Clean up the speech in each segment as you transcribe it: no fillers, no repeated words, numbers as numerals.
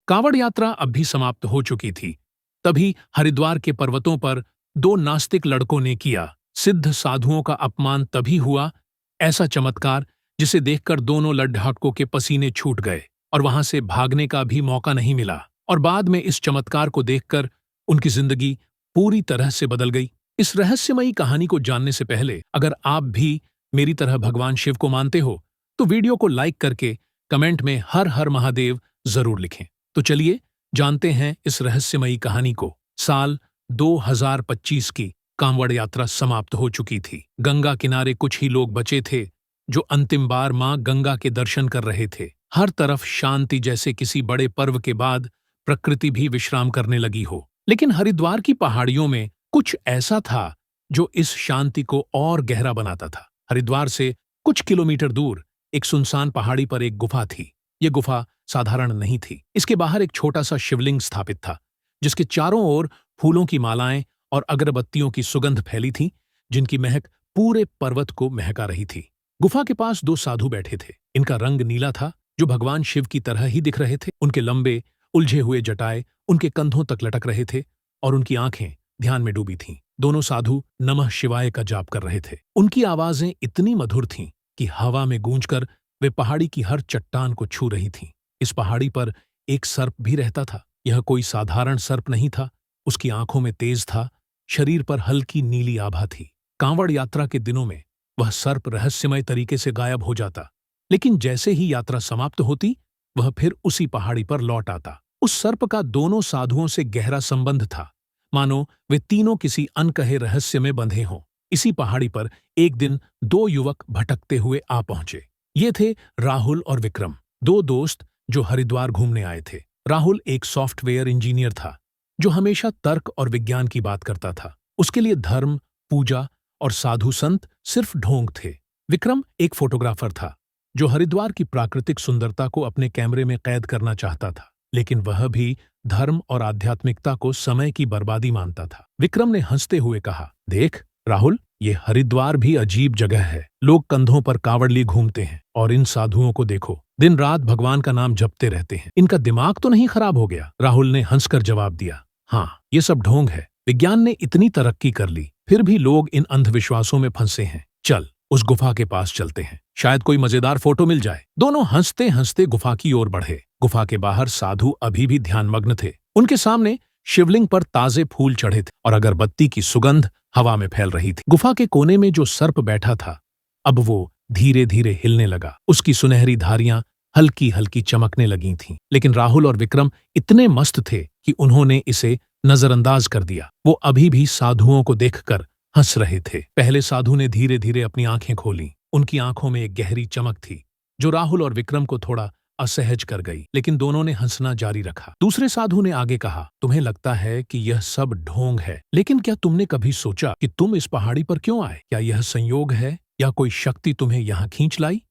कांवड़ यात्रा अब भी समाप्त हो चुकी थी। तभी हरिद्वार के पर्वतों पर दो नास्तिक लड़कों ने किया सिद्ध साधुओं का अपमान तभी हुआ, ऐसा चमत्कार जिसे देखकर दोनों लद्दाखों के पसीने छूट गए और वहां से भागने का भी मौका नहीं मिला। और बाद में इस चमत्कार को देखकर उनकी जिंदगी पूरी तरह से बदल गई। इस रहस्यमयी कहानी को जानने से पहले अगर आप भी मेरी तरह भगवान शिव को मानते हो तो वीडियो को लाइक करके कमेंट में हर हर महादेव जरूर लिखें। तो चलिए जानते हैं इस रहस्यमयी कहानी को। साल 2025 की कांवड़ यात्रा समाप्त हो चुकी थी। गंगा किनारे कुछ ही लोग बचे थे जो अंतिम बार मां गंगा के दर्शन कर रहे थे। हर तरफ शांति, जैसे किसी बड़े पर्व के बाद प्रकृति भी विश्राम करने लगी हो। लेकिन हरिद्वार की पहाड़ियों में कुछ ऐसा था जो इस शांति को और गहरा बनाता था। हरिद्वार से कुछ किलोमीटर दूर एक सुनसान पहाड़ी पर एक गुफा थी। ये गुफा साधारण नहीं थी। इसके बाहर एक छोटा सा शिवलिंग स्थापित था जिसके चारों ओर फूलों की मालाएं और अगरबत्तियों की सुगंध फैली थी, जिनकी महक पूरे पर्वत को महका रही थी। गुफा के पास दो साधु बैठे थे। इनका रंग नीला था, जो भगवान शिव की तरह ही दिख रहे थे। उनके लंबे उलझे हुए जटाएं उनके कंधों तक लटक रहे थे और उनकी आंखें ध्यान में डूबी थीं। दोनों साधु नमः शिवाय का जाप कर रहे थे। उनकी आवाजें इतनी मधुर थीं कि हवा में गूंजकर वे पहाड़ी की हर चट्टान को छू रही थीं। इस पहाड़ी पर एक सर्प भी रहता था। यह कोई साधारण सर्प नहीं था। उसकी आंखों में तेज था, शरीर पर हल्की नीली आभा थी। कांवड़ यात्रा के दिनों में वह सर्प रहस्यमय तरीके से गायब हो जाता, लेकिन जैसे ही यात्रा समाप्त होती वह फिर उसी पहाड़ी पर लौट आता। उस सर्प का दोनों साधुओं से गहरा संबंध था, मानो वे तीनों किसी अनकहे रहस्य में बंधे हों। इसी पहाड़ी पर एक दिन दो युवक भटकते हुए आ पहुंचे। ये थे राहुल और विक्रम, दो दोस्त जो हरिद्वार घूमने आए थे। राहुल एक सॉफ्टवेयर इंजीनियर था जो हमेशा तर्क और विज्ञान की बात करता था। उसके लिए धर्म, पूजा और साधु संत सिर्फ ढोंग थे। विक्रम एक फोटोग्राफर था जो हरिद्वार की प्राकृतिक सुंदरता को अपने कैमरे में कैद करना चाहता था, लेकिन वह भी धर्म और आध्यात्मिकता को समय की बर्बादी मानता था। विक्रम ने हंसते हुए कहा, देख राहुल, ये हरिद्वार भी अजीब जगह है। लोग कंधों पर कांवड़ लिए घूमते हैं और इन साधुओं को देखो, दिन रात भगवान का नाम जपते रहते हैं। इनका दिमाग तो नहीं खराब हो गया? राहुल ने हंसकर जवाब दिया, हाँ, ये सब ढोंग है। विज्ञान ने इतनी तरक्की कर ली, फिर भी लोग इन अंधविश्वासों में फंसे हैं। चल उस गुफा के पास चलते हैं, शायद कोई मजेदार फोटो मिल जाए। दोनों हंसते हंसते गुफा की ओर बढ़े। गुफा के बाहर साधु अभी भी ध्यानमग्न थे। उनके सामने शिवलिंग पर ताजे फूल चढ़े थे और अगरबत्ती की सुगंध हवा में फैल रही थी। गुफा के कोने में जो सर्प बैठा था, अब वो धीरे धीरे हिलने लगा। उसकी सुनहरी धारियां हल्की हल्की चमकने लगी थीं। लेकिन राहुल और विक्रम इतने मस्त थे कि उन्होंने इसे नजरअंदाज कर दिया। वो अभी भी साधुओं को देखकर हंस रहे थे। पहले साधु ने धीरे धीरे अपनी आंखें खोलीं। उनकी आंखों में एक गहरी चमक थी जो राहुल और विक्रम को थोड़ा असहज कर गई, लेकिन दोनों ने हंसना जारी रखा। दूसरे साधु ने आगे कहा, तुम्हें लगता है कि यह सब ढोंग है, लेकिन क्या तुमने कभी सोचा कि तुम इस पहाड़ी पर क्यों आए? क्या यह संयोग है या कोई शक्ति तुम्हें यहाँ खींच लाई?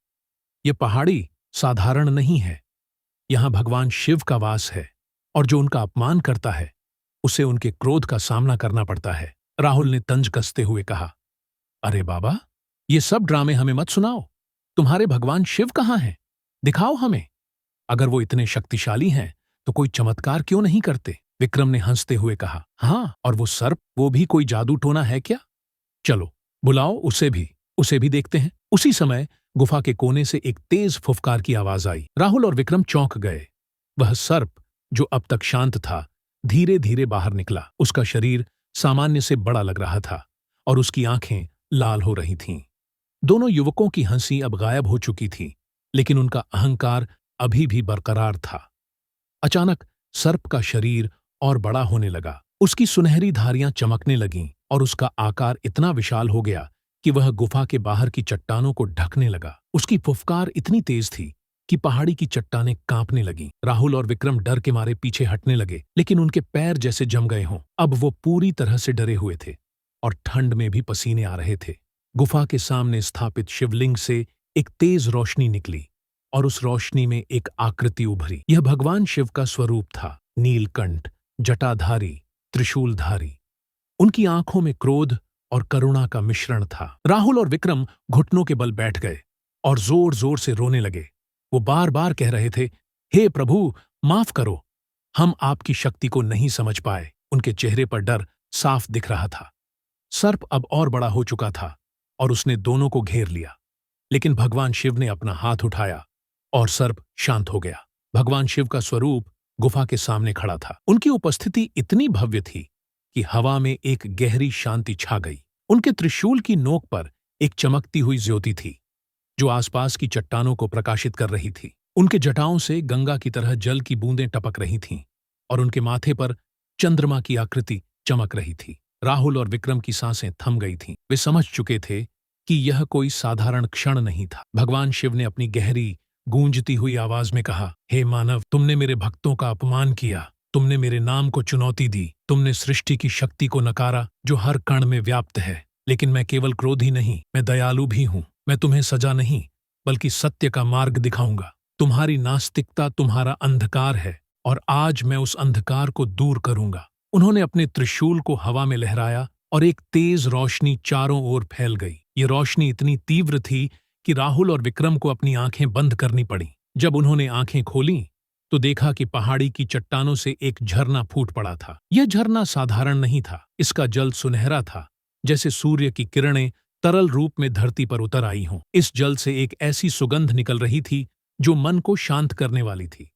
यह पहाड़ी साधारण नहीं है। यहाँ भगवान शिव का वास है और जो उनका अपमान करता है उसे उनके क्रोध का सामना करना पड़ता है। राहुल ने तंज कसते हुए कहा, अरे बाबा, ये सब ड्रामे हमें मत सुनाओ। तुम्हारे भगवान शिव कहाँ हैं? दिखाओ हमें। अगर वो इतने शक्तिशाली हैं तो कोई चमत्कार क्यों नहीं करते? विक्रम ने हंसते हुए कहा, हाँ, और वो सर्प, वो भी कोई जादू टोना है क्या? चलो बुलाओ उसे भी देखते हैं। उसी समय गुफा के कोने से एक तेज फुफकार की आवाज आई। राहुल और विक्रम चौंक गए। वह सर्प, जो अब तक शांत था, धीरे धीरे बाहर निकला। उसका शरीर सामान्य से बड़ा लग रहा था और उसकी आंखें लाल हो रही थीं। दोनों युवकों की हंसी अब गायब हो चुकी थी, लेकिन उनका अहंकार अभी भी बरकरार था। अचानक सर्प का शरीर और बड़ा होने लगा। उसकी सुनहरी धारियां चमकने लगीं और उसका आकार इतना विशाल हो गया कि वह गुफा के बाहर की चट्टानों को ढकने लगा। उसकी फुफकार इतनी तेज थी कि पहाड़ी की चट्टानें कांपने लगीं। राहुल और विक्रम डर के मारे पीछे हटने लगे, लेकिन उनके पैर जैसे जम गए हों। अब वो पूरी तरह से डरे हुए थे और ठंड में भी पसीने आ रहे थे। गुफा के सामने स्थापित शिवलिंग से एक तेज रोशनी निकली और उस रोशनी में एक आकृति उभरी। यह भगवान शिव का स्वरूप था, नीलकंठ, जटाधारी, त्रिशूलधारी। उनकी आंखों में क्रोध और करुणा का मिश्रण था। राहुल और विक्रम घुटनों के बल बैठ गए और जोर जोर से रोने लगे। वो बार बार कह रहे थे, हे प्रभु, माफ करो, हम आपकी शक्ति को नहीं समझ पाए। उनके चेहरे पर डर साफ दिख रहा था। सर्प अब और बड़ा हो चुका था और उसने दोनों को घेर लिया। लेकिन भगवान शिव ने अपना हाथ उठाया और सर्प शांत हो गया। भगवान शिव का स्वरूप गुफा के सामने खड़ा था। उनकी उपस्थिति इतनी भव्य थी कि हवा में एक गहरी शांति छा गई। उनके त्रिशूल की नोक पर एक चमकती हुई ज्योति थी, जो आसपास की चट्टानों को प्रकाशित कर रही थी। उनके जटाओं से गंगा की तरह जल की बूंदें टपक रही थीं और उनके माथे पर चंद्रमा की आकृति चमक रही थी। राहुल और विक्रम की सांसें थम गई थीं। वे समझ चुके थे कि यह कोई साधारण क्षण नहीं था। भगवान शिव ने अपनी गहरी, गूंजती हुई आवाज में कहा, हे मानव, तुमने मेरे भक्तों का अपमान किया, तुमने मेरे नाम को चुनौती दी, तुमने सृष्टि की शक्ति को नकारा जो हर कण में व्याप्त है। लेकिन मैं केवल क्रोधी नहीं, मैं दयालु भी हूं। मैं तुम्हें सजा नहीं, बल्कि सत्य का मार्ग दिखाऊंगा। तुम्हारी नास्तिकता तुम्हारा अंधकार है और आज मैं उस अंधकार को दूर करूंगा। उन्होंने अपने त्रिशूल को हवा में लहराया और एक तेज रोशनी चारों ओर फैल गई। ये रोशनी इतनी तीव्र थी कि राहुल और विक्रम को अपनी आंखें बंद करनी पड़ी। जब उन्होंने आंखें खोलीं तो देखा कि पहाड़ी की चट्टानों से एक झरना फूट पड़ा था। यह झरना साधारण नहीं था। इसका जल सुनहरा था, जैसे सूर्य की किरणें तरल रूप में धरती पर उतर आई हों। इस जल से एक ऐसी सुगंध निकल रही थी जो मन को शांत करने वाली थी।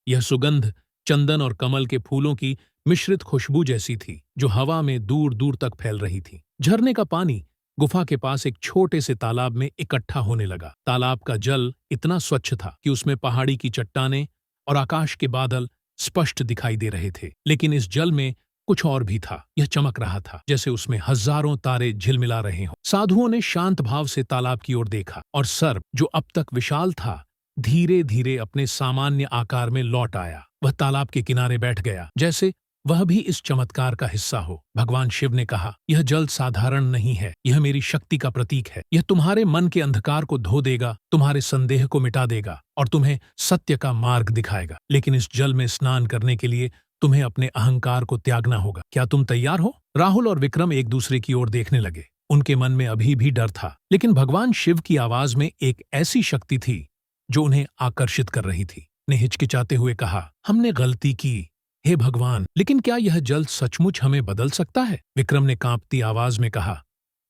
यह सुगंध चंदन और कमल के फूलों की मिश्रित खुशबू जैसी थी, जो हवा में दूर दूर तक फैल रही थी। झरने का पानी गुफा के पास एक छोटे से तालाब में इकट्ठा होने लगा। तालाब का जल इतना स्वच्छ था कि उसमें पहाड़ी की चट्टानें और आकाश के बादल स्पष्ट दिखाई दे रहे थे। लेकिन इस जल में कुछ और भी था। यह चमक रहा था, जैसे उसमें हजारों तारे झिलमिला रहे हों। साधुओं ने शांत भाव से तालाब की ओर देखा और सर्प, जो अब तक विशाल था, धीरे धीरे अपने सामान्य आकार में लौट आया। वह तालाब के किनारे बैठ गया, जैसे वह भी इस चमत्कार का हिस्सा हो। भगवान शिव ने कहा, यह जल साधारण नहीं है, यह मेरी शक्ति का प्रतीक है। यह तुम्हारे मन के अंधकार को धो देगा, तुम्हारे संदेह को मिटा देगा और तुम्हें सत्य का मार्ग दिखाएगा। लेकिन इस जल में स्नान करने के लिए तुम्हें अपने अहंकार को त्यागना होगा। क्या तुम तैयार हो? राहुल और विक्रम एक दूसरे की ओर देखने लगे। उनके मन में अभी भी डर था, लेकिन भगवान शिव की आवाज में एक ऐसी शक्ति थी जो उन्हें आकर्षित कर रही थी। ने हिचकिचाते हुए कहा, हमने गलती की, हे भगवान, लेकिन क्या यह जल सचमुच हमें बदल सकता है? विक्रम ने कांपती आवाज में कहा,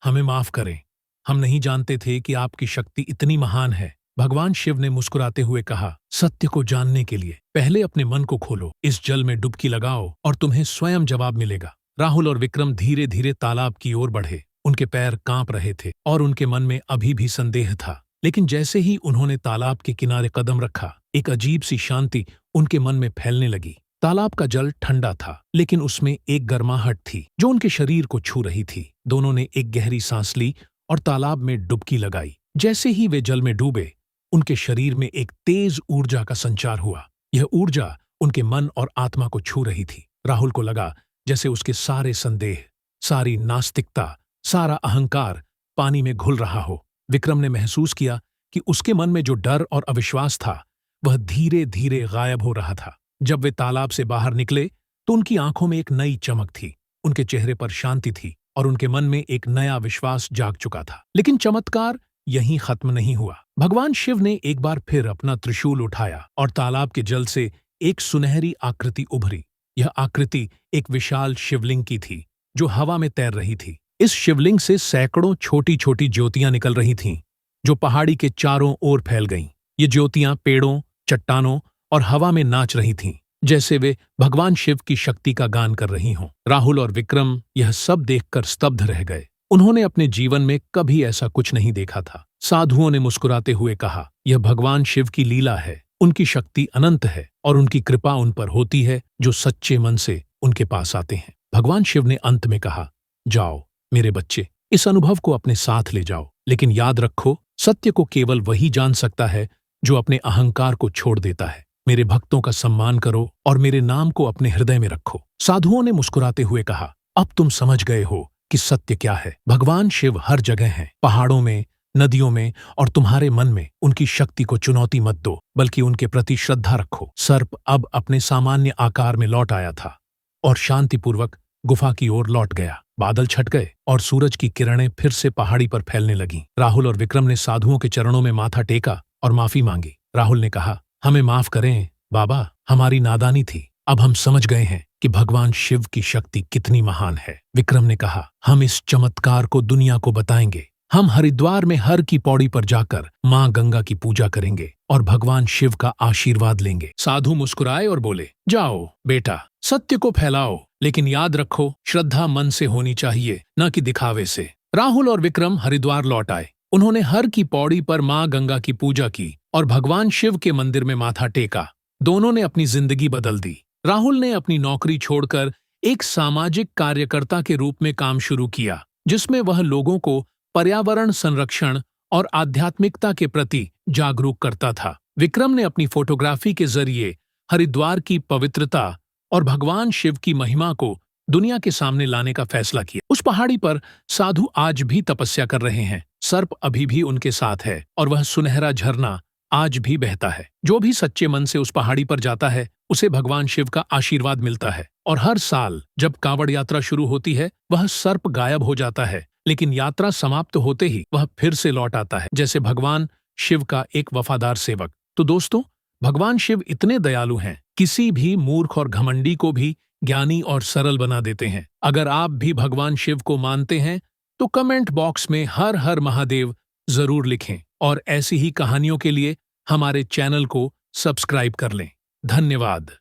हमें माफ करें, हम नहीं जानते थे कि आपकी शक्ति इतनी महान है। भगवान शिव ने मुस्कुराते हुए कहा, सत्य को जानने के लिए पहले अपने मन को खोलो, इस जल में डुबकी लगाओ और तुम्हें स्वयं जवाब मिलेगा। राहुल और विक्रम धीरे धीरे तालाब की ओर बढ़े। उनके पैर कांप रहे थे और उनके मन में अभी भी संदेह था। लेकिन जैसे ही उन्होंने तालाब के किनारे कदम रखा, एक अजीब सी शांति उनके मन में फैलने लगी। तालाब का जल ठंडा था, लेकिन उसमें एक गर्माहट थी जो उनके शरीर को छू रही थी। दोनों ने एक गहरी सांस ली और तालाब में डुबकी लगाई। जैसे ही वे जल में डूबे, उनके शरीर में एक तेज ऊर्जा का संचार हुआ। यह ऊर्जा उनके मन और आत्मा को छू रही थी। राहुल को लगा जैसे उसके सारे संदेह, सारी नास्तिकता, सारा अहंकार पानी में घुल रहा हो। विक्रम ने महसूस किया कि उसके मन में जो डर और अविश्वास था, वह धीरे धीरे गायब हो रहा था। जब वे तालाब से बाहर निकले तो उनकी आंखों में एक नई चमक थी, उनके चेहरे पर शांति थी और उनके मन में एक नया विश्वास जाग चुका था। लेकिन चमत्कार यहीं खत्म नहीं हुआ। भगवान शिव ने एक बार फिर अपना त्रिशूल उठाया और तालाब के जल से एक सुनहरी आकृति उभरी। यह आकृति एक विशाल शिवलिंग की थी जो हवा में तैर रही थी। इस शिवलिंग से सैकड़ों छोटी छोटी ज्योतियां निकल रही थीं, जो पहाड़ी के चारों ओर फैल गईं। ये ज्योतियां पेड़ों, चट्टानों और हवा में नाच रही थीं, जैसे वे भगवान शिव की शक्ति का गान कर रही हों। राहुल और विक्रम यह सब देखकर स्तब्ध रह गए। उन्होंने अपने जीवन में कभी ऐसा कुछ नहीं देखा था। साधुओं ने मुस्कुराते हुए कहा, यह भगवान शिव की लीला है। उनकी शक्ति अनंत है और उनकी कृपा उन पर होती है जो सच्चे मन से उनके पास आते हैं। भगवान शिव ने अंत में कहा, जाओ मेरे बच्चे, इस अनुभव को अपने साथ ले जाओ, लेकिन याद रखो, सत्य को केवल वही जान सकता है जो अपने अहंकार को छोड़ देता है। मेरे भक्तों का सम्मान करो और मेरे नाम को अपने हृदय में रखो। साधुओं ने मुस्कुराते हुए कहा, अब तुम समझ गए हो कि सत्य क्या है। भगवान शिव हर जगह हैं, पहाड़ों में, नदियों में और तुम्हारे मन में। उनकी शक्ति को चुनौती मत दो, बल्कि उनके प्रति श्रद्धा रखो। सर्प अब अपने सामान्य आकार में लौट आया था और शांतिपूर्वक गुफा की ओर लौट गया। बादल छट गए और सूरज की किरणें फिर से पहाड़ी पर फैलने लगीं। राहुल और विक्रम ने साधुओं के चरणों में माथा टेका और माफी मांगी। राहुल ने कहा, हमें माफ करें बाबा, हमारी नादानी थी। अब हम समझ गए हैं कि भगवान शिव की शक्ति कितनी महान है। विक्रम ने कहा, हम इस चमत्कार को दुनिया को बताएंगे। हम हरिद्वार में हर की पौड़ी पर जाकर माँ गंगा की पूजा करेंगे और भगवान शिव का आशीर्वाद लेंगे। साधु मुस्कुराए और बोले, जाओ बेटा, सत्य को फैलाओ, लेकिन याद रखो, श्रद्धा मन से होनी चाहिए, न कि दिखावे से। राहुल और विक्रम हरिद्वार लौट आए। उन्होंने हर की पौड़ी पर माँ गंगा की पूजा की और भगवान शिव के मंदिर में माथा टेका। दोनों ने अपनी जिंदगी बदल दी। राहुल ने अपनी नौकरी छोड़कर एक सामाजिक कार्यकर्ता के रूप में काम शुरू किया, जिसमें वह लोगों को पर्यावरण संरक्षण और आध्यात्मिकता के प्रति जागरूक करता था। विक्रम ने अपनी फोटोग्राफी के जरिए हरिद्वार की पवित्रता और भगवान शिव की महिमा को दुनिया के सामने लाने का फैसला किया। उस पहाड़ी पर साधु आज भी तपस्या कर रहे हैं। सर्प अभी भी उनके साथ है और वह सुनहरा झरना आज भी बहता है। जो भी सच्चे मन से उस पहाड़ी पर जाता है, उसे भगवान शिव का आशीर्वाद मिलता है। और हर साल जब कांवड़ यात्रा शुरू होती है, वह सर्प गायब हो जाता है, लेकिन यात्रा समाप्त होते ही वह फिर से लौट आता है, जैसे भगवान शिव का एक वफादार सेवक। तो दोस्तों, भगवान शिव इतने दयालु हैं, किसी भी मूर्ख और घमंडी को भी ज्ञानी और सरल बना देते हैं। अगर आप भी भगवान शिव को मानते हैं तो कमेंट बॉक्स में हर हर महादेव जरूर लिखें और ऐसी ही कहानियों के लिए हमारे चैनल को सब्सक्राइब कर लें। धन्यवाद।